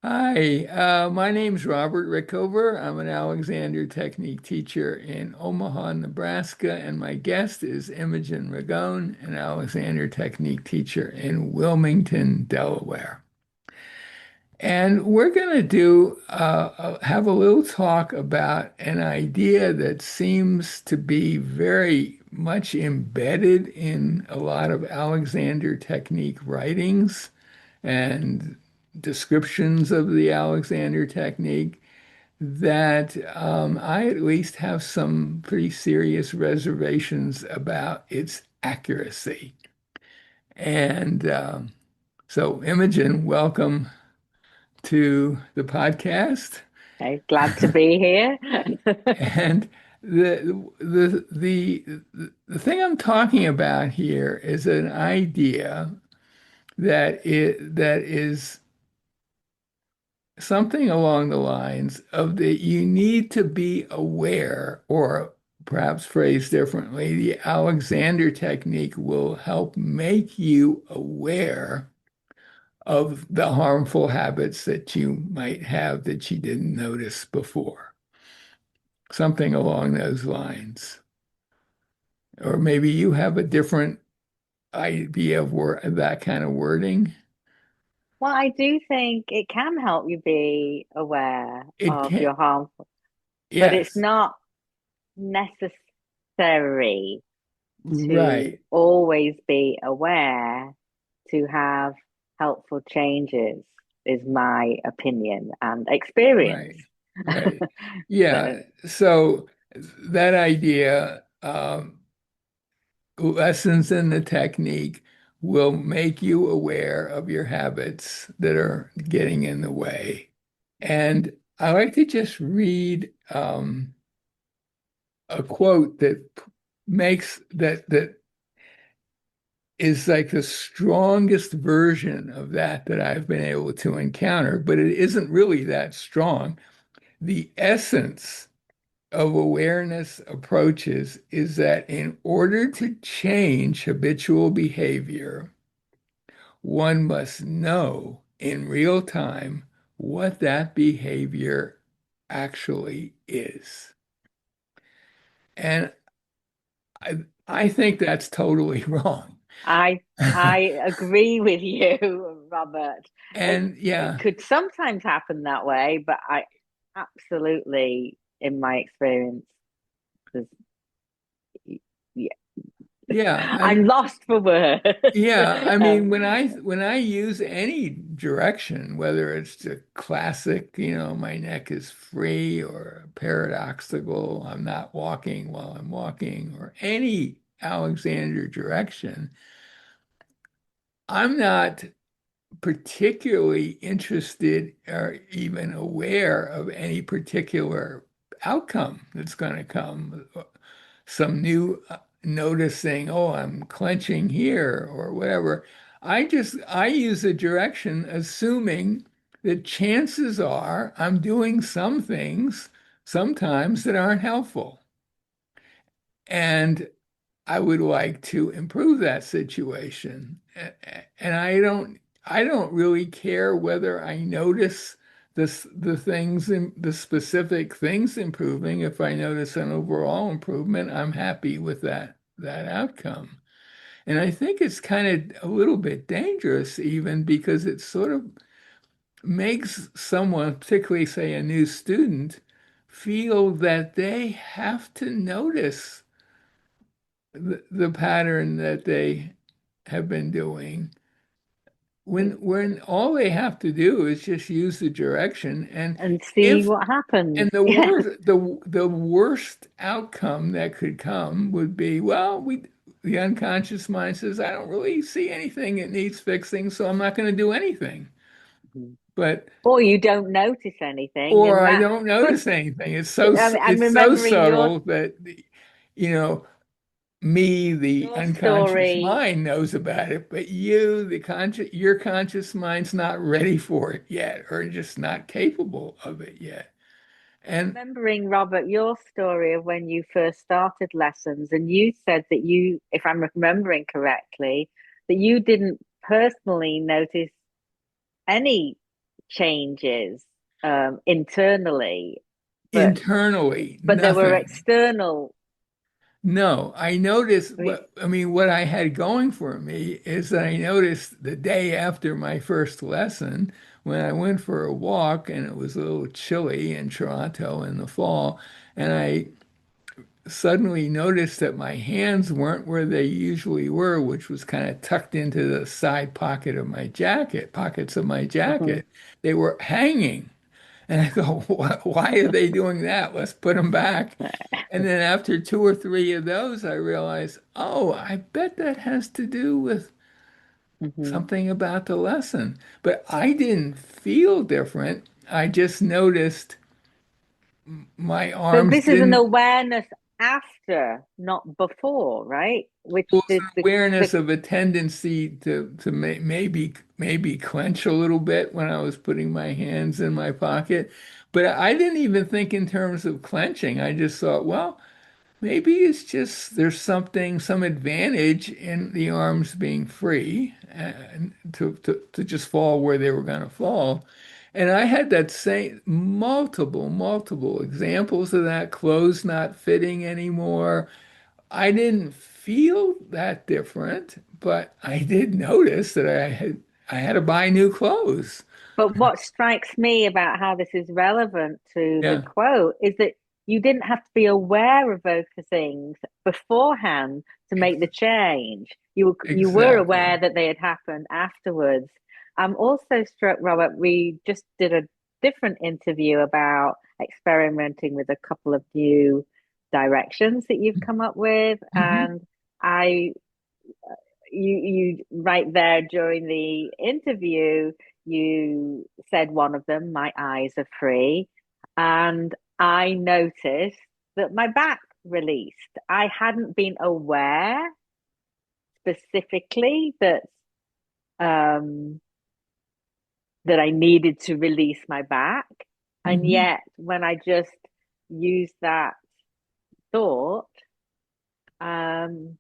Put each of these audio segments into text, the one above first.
Hi, my name's Robert Rickover. I'm an Alexander Technique teacher in Omaha, Nebraska, and my guest is Imogen Ragone, an Alexander Technique teacher in Wilmington, Delaware. And we're going to have a little talk about an idea that seems to be very much embedded in a lot of Alexander Technique writings and descriptions of the Alexander technique that I at least have some pretty serious reservations about its accuracy. And so, Imogen, welcome to the podcast. Okay, glad to be here. And the thing I'm talking about here is an idea that is something along the lines of that you need to be aware, or perhaps phrased differently, the Alexander technique will help make you aware of the harmful habits that you might have that you didn't notice before. Something along those lines. Or maybe you have a different idea of that kind of wording. Well, I do think it can help you be aware It of can, your harmful, but it's yes, not necessary to right, always be aware to have helpful changes, is my opinion and experience. right, right. So, Yeah. So that idea, lessons in the technique will make you aware of your habits that are getting in the way. And I like to just read a quote that makes that is like the strongest version of that I've been able to encounter, but it isn't really that strong. The essence of awareness approaches is that in order to change habitual behavior, one must know in real time what that behavior actually is. And I, I think that's totally wrong. I I agree with you, Robert. And It yeah, could sometimes happen that way, but I absolutely, in my experience, there's, yeah, yeah, I'm lost for words. yeah, I mean, Um, when I use any direction, whether it's the classic, my neck is free, or paradoxical, I'm not walking while I'm walking, or any Alexander direction, I'm not particularly interested or even aware of any particular outcome that's going to come. Some new noticing, oh, I'm clenching here or whatever. I use a direction assuming that chances are I'm doing some things sometimes that aren't helpful. And I would like to improve that situation. And I don't really care whether I notice the specific things improving. If I notice an overall improvement, I'm happy with that outcome. And I think it's kind of a little bit dangerous even because it sort of makes someone, particularly say a new student, feel that they have to notice the pattern that they have been doing when all they have to do is just use the direction. And and see if what happens. and the Yeah. worst the worst outcome that could come would be, well, we the unconscious mind says, I don't really see anything that needs fixing, so I'm not going to do anything. But Or you don't notice anything, or and I that don't could. notice anything. I'm It's so remembering subtle that you know me, the your unconscious story. mind, knows about it, but your conscious mind's not ready for it yet, or just not capable of it yet. And Remembering, Robert, your story of when you first started lessons, and you said that you, if I'm remembering correctly, that you didn't personally notice any changes internally, but Internally, there were nothing. external. No, I noticed what I had going for me is that I noticed the day after my first lesson when I went for a walk and it was a little chilly in Toronto in the fall, and I suddenly noticed that my hands weren't where they usually were, which was kind of tucked into the side pockets of my Mhm. jacket. They were hanging. And I go, why are they doing that? Let's put them back. And then after two or three of those, I realized, oh, I bet that has to do with Mhm. something about the lesson. But I didn't feel different. I just noticed my So arms this is an didn't. awareness after, not before, right? Which Was the an awareness of a tendency to maybe clench a little bit when I was putting my hands in my pocket. But I didn't even think in terms of clenching. I just thought, well, maybe it's just there's some advantage in the arms being free and to just fall where they were going to fall. And I had that same multiple examples of that, clothes not fitting anymore. I didn't feel that different, but I did notice that I had to buy new clothes. But what strikes me about how this is relevant to the Yeah, quote is that you didn't have to be aware of those things beforehand to make the change. You were aware exactly. that they had happened afterwards. I'm also struck, Robert, we just did a different interview about experimenting with a couple of new directions that you've come up with. Hmm. And I you right there during the interview, you said one of them, my eyes are free, and I noticed that my back released. I hadn't been aware specifically um that I needed to release my back, and Hmm. yet when I just used that thought, um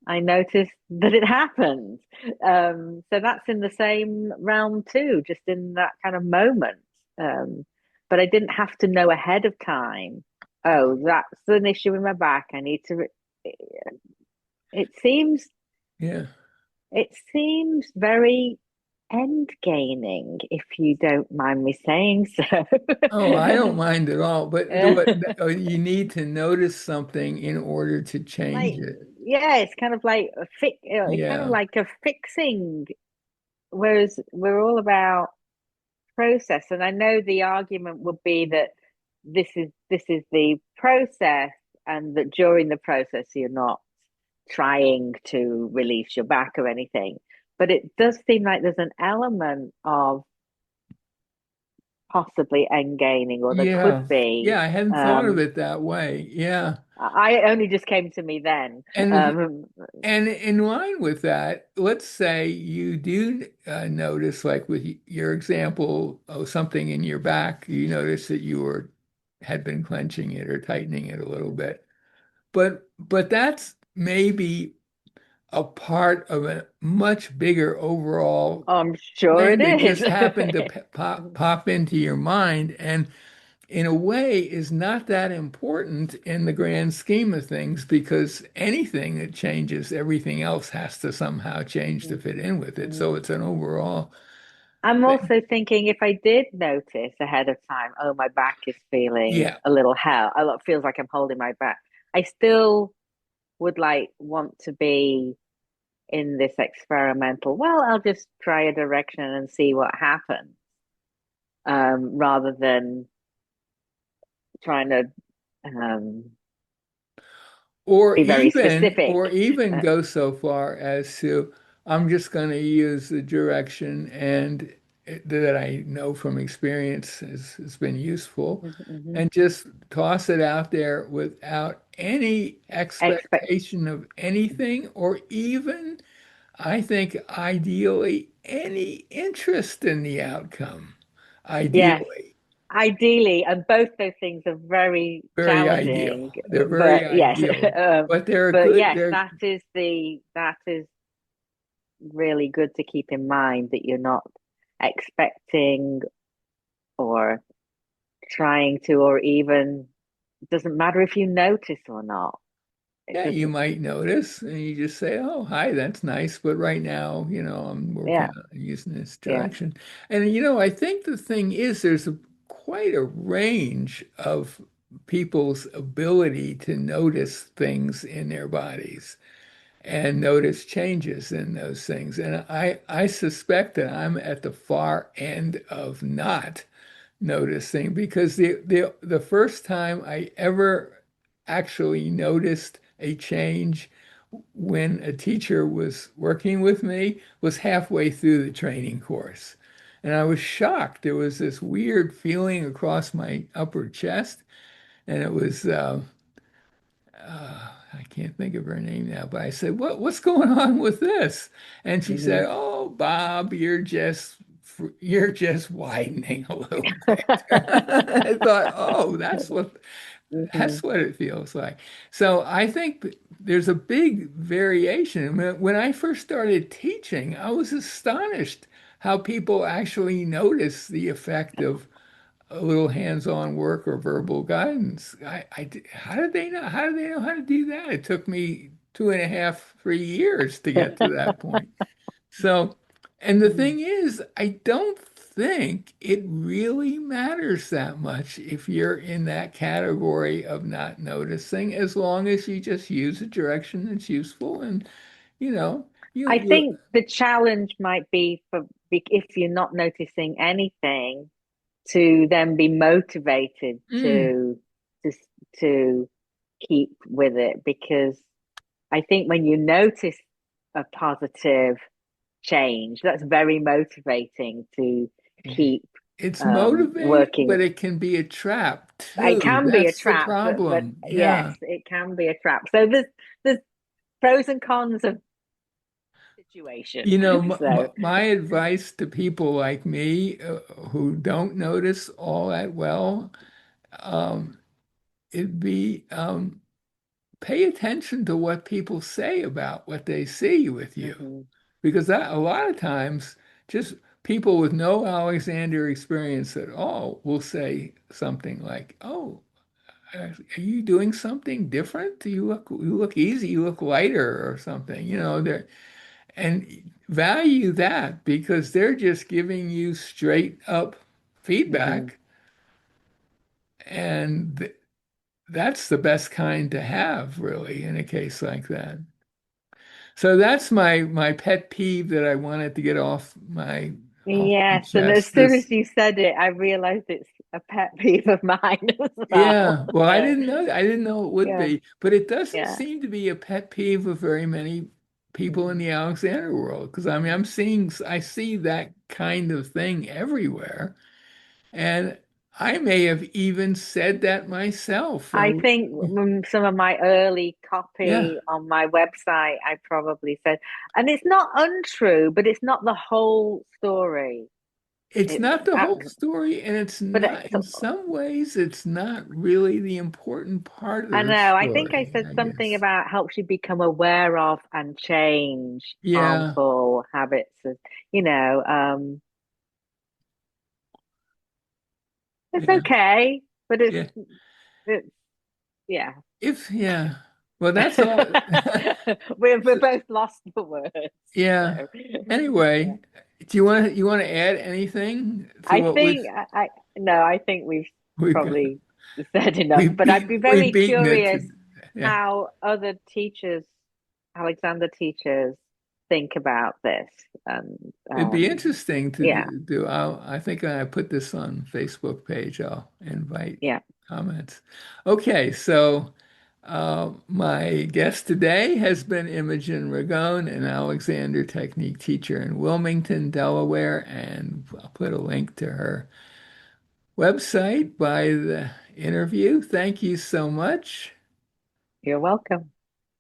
I noticed that it happened. So that's in the same realm too, just in that kind of moment. But I didn't have to know ahead of time. Oh, that's an issue in my back. I need to. It seems. Yeah. It seems very end gaining, if you don't mind me saying so. Oh, I don't mind at all, but you need to notice something in order to change Like, it. yeah, it's kind of like it's kind of Yeah. like a fixing, whereas we're all about process. And I know the argument would be that this is the process, and that during the process you're not trying to release your back or anything. But it does seem like there's an element of possibly end gaining, or there could Yeah. be. Yeah, I hadn't thought of Um, it that way. Yeah. I only just came to me then. And Um, and in line with that, let's say you do notice, like with your example of something in your back, you notice that had been clenching it or tightening it a little bit. But that's maybe a part of a much bigger overall I'm sure it thing that is. just happened to pop into your mind. And in a way is not that important in the grand scheme of things because anything that changes, everything else has to somehow change to fit in with it. So it's an overall I'm thing. also thinking if I did notice ahead of time, oh, my back is feeling Yeah. a little hell, feels like I'm holding my back. I still would want to be in this experimental. Well, I'll just try a direction and see what happens, rather than trying to um, be very Or specific. even Uh, go so far as to, I'm just going to use the direction that I know from experience has been useful mhm. and just toss it out there without any Expect. expectation of anything or even, I think, ideally, any interest in the outcome. Yes, Ideally, ideally, and both those things are very very challenging. ideal. They're very But yes, ideal, but they're but good. yes, They're that is really good to keep in mind, that you're not. expecting or trying to, or even it doesn't matter if you notice or not. It Yeah, you doesn't, might notice and you just say, "Oh, hi, that's nice, but right now, I'm working yeah, on using this yeah. direction." And I think the thing is there's quite a range of people's ability to notice things in their bodies and notice changes in those things. And I suspect that I'm at the far end of not noticing because the first time I ever actually noticed a change when a teacher was working with me was halfway through the training course. And I was shocked. There was this weird feeling across my upper chest, and it was I can't think of her name now, but I said, what's going on with this?" And she Hmm. said, "Oh, Bob, you're just widening a little bit." I thought, "Oh, that's what Hmm. that's what it feels like." So I think there's a big variation. When I first started teaching, I was astonished how people actually notice the effect of a little hands-on work or verbal guidance. How did they know? How did they know how to do that? It took me 2.5, 3 years to get to that point. So, and the thing is, I don't think it really matters that much if you're in that category of not noticing, as long as you just use a direction that's useful and you know, I you think the challenge might be for if you're not noticing anything, to then be motivated mm, to to keep with it, because I think when you notice a positive change, that's very motivating to keep it's motivating, but working. it can be a trap It too. can be a That's the trap, but problem. yes, Yeah. it can be a trap. So there's pros and cons of situation. So My advice to people like me who don't notice all that well, um, it'd be pay attention to what people say about what they see with you. mhm, Because that a lot of times, just people with no Alexander experience at all will say something like, "Oh, are you doing something different? You look easy, you look lighter or something." There and value that because they're just giving you straight up mhm. feedback, and that's the best kind to have, really, in a case like that. So that's my pet peeve that I wanted to get off my Yes, and as chest. soon This, as you said it, I realized it's a pet peeve of mine as well. yeah. Well, I So didn't know. I didn't know it would yeah, be, but it doesn't yeah. seem to be a pet peeve of very many people in Mhm. the Alexander world. Because I mean, I see that kind of thing everywhere, and I may have even said that myself. I And think some of my early yeah, copy on my website, I probably said, and it's not untrue, but it's not the whole story. it's It's, not the whole story, and it's but not, in some ways, it's not really the important part of I the know. I think I story, said I something guess. about helps you become aware of and change Yeah, harmful habits. You know, it's yeah, okay, but yeah. it's yeah. Yeah. Well, that's all. We're both lost for words. Yeah. So yeah, Anyway, do you want to add anything to I what think I no, I think we've got probably said enough. we've But I'd beat be we've very beaten it curious to yeah. how other teachers, Alexander teachers, think about this. And It'd be interesting to yeah, do. I think when I put this on Facebook page, I'll invite yeah, comments. Okay, so my guest today has been Imogen Ragone, an Alexander Technique teacher in Wilmington, Delaware, and I'll put a link to her website by the interview. Thank you so much. you're welcome.